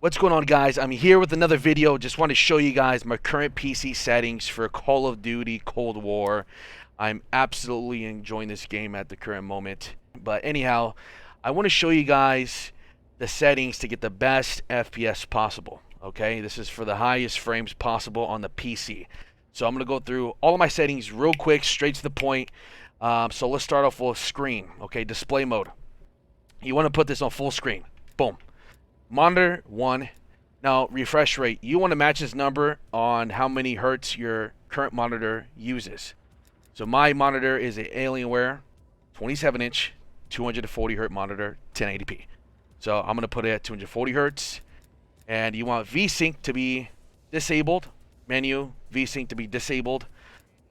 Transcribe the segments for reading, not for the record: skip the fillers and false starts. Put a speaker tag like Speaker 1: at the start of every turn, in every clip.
Speaker 1: What's going on, guys? I'm here with another video. Just want to show you guys my current PC settings for Call of Duty Cold War. I'm absolutely enjoying this game at the current moment. But anyhow, I want to show you guys the settings to get the best FPS possible. Okay, this is for the highest frames possible on the PC. So I'm going to go through all of my settings real quick, straight to the point. So let's start off with screen. Okay, display mode. You want to put this on full screen. Boom. Monitor 1. Now, refresh rate. You want to match this number on how many hertz your current monitor uses. So my monitor is a Alienware 27-inch, 240 hertz monitor, 1080p. So I'm going to put it at 240 hertz. And you want VSync to be disabled. Menu, VSync to be disabled.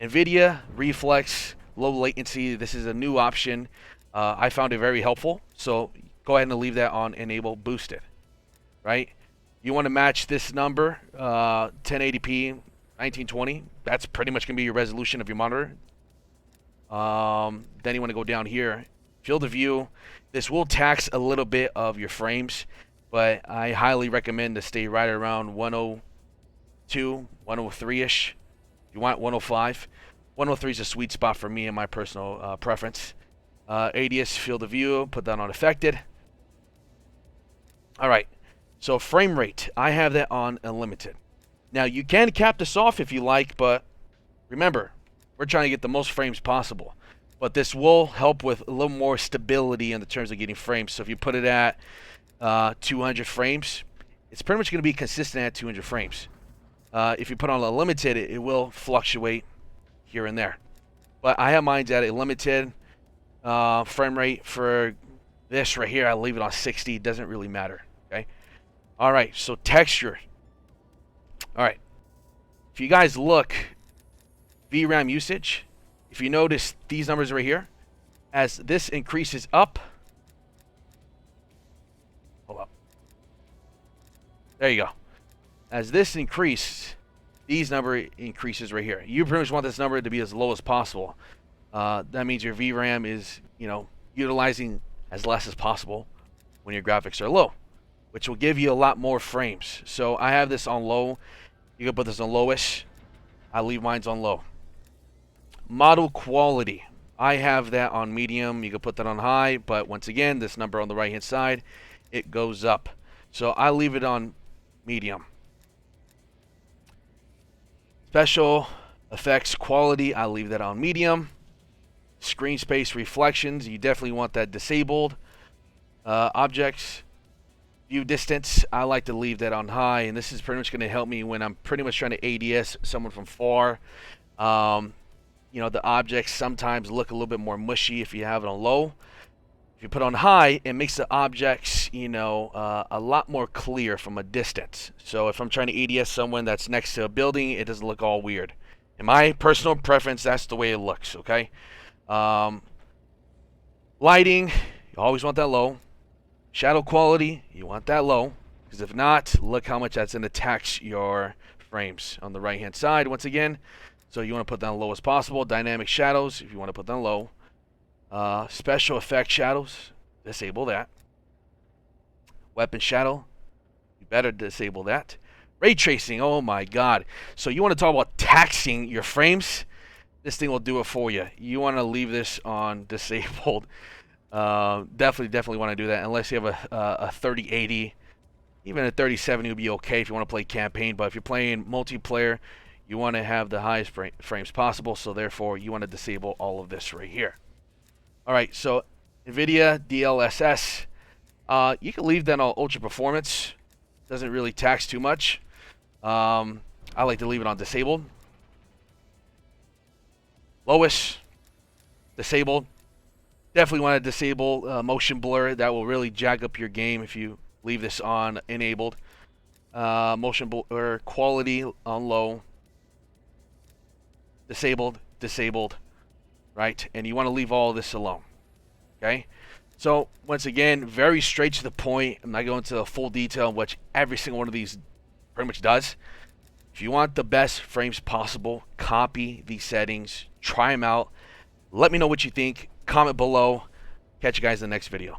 Speaker 1: NVIDIA, reflex, low latency. This is a new option. I found it very helpful. So go ahead and leave that on enable boosted. Right? You want to match this number, 1080p, 1920. That's pretty much going to be your resolution of your monitor. Then you want to go down here, field of view. This will tax a little bit of your frames, but I highly recommend to stay right around 102, 103-ish. You want 105. 103 is a sweet spot for me and my personal preference. ADS field of view, put that on affected. All right. So frame rate, I have that on unlimited. Now you can cap this off if you like, but remember, we're trying to get the most frames possible. But this will help with a little more stability in the terms of getting frames. So if you put it at 200 frames, it's pretty much going to be consistent at 200 frames. If you put on unlimited, it will fluctuate here and there. But I have mine at a limited frame rate. For this right here, I leave it on 60. It doesn't really matter. Okay. All right, so texture. All right, if you guys look, VRAM usage, if you notice these numbers right here, as this increases up, hold up. There you go. As this increases, these number increases right here. You pretty much want this number to be as low as possible. That means your VRAM is, utilizing as less as possible when your graphics are low, which will give you a lot more frames. So I have this on low. You can put this on lowish. I leave mine on low. Model quality, I have that on medium. You can put that on high, but once again, this number on the right hand side, it goes up. So I leave it on medium. Special effects quality, I leave that on medium. Screen space reflections, you definitely want that disabled. Objects view distance, I like to leave that on high, and this is pretty much going to help me when I'm pretty much trying to ADS someone from far. The objects sometimes look a little bit more mushy if you have it on low. If you put on high, it makes the objects, a lot more clear from a distance. So if I'm trying to ADS someone that's next to a building, it doesn't look all weird. In my personal preference, that's the way it looks, okay? Lighting, you always want that low. Shadow quality, you want that low, because if not, look how much that's going to tax your frames on the right hand side once again. So you want to put that on low as possible. Dynamic shadows, if you want to put that on low. Special effect shadows, disable that. Weapon shadow, you better disable that. Ray tracing, oh my god. So you want to talk about taxing your frames? This thing will do it for you. You want to leave this on disabled. Definitely want to do that unless you have a 3080. Even a 3070 would be okay if you want to play campaign, but if you're playing multiplayer, you want to have the highest frames possible, so therefore you want to disable all of this right here. Alright, so NVIDIA DLSS, you can leave that on ultra performance. Doesn't really tax too much. I like to leave it on disabled. Lowest, disabled. Definitely want to disable motion blur. That will really jack up your game if you leave this on enabled. Motion blur quality on low. Disabled, right? And you want to leave all of this alone, okay? So once again, very straight to the point. I'm not going into the full detail, which every single one of these pretty much does. If you want the best frames possible, copy these settings, try them out. Let me know what you think. Comment below. Catch you guys in the next video.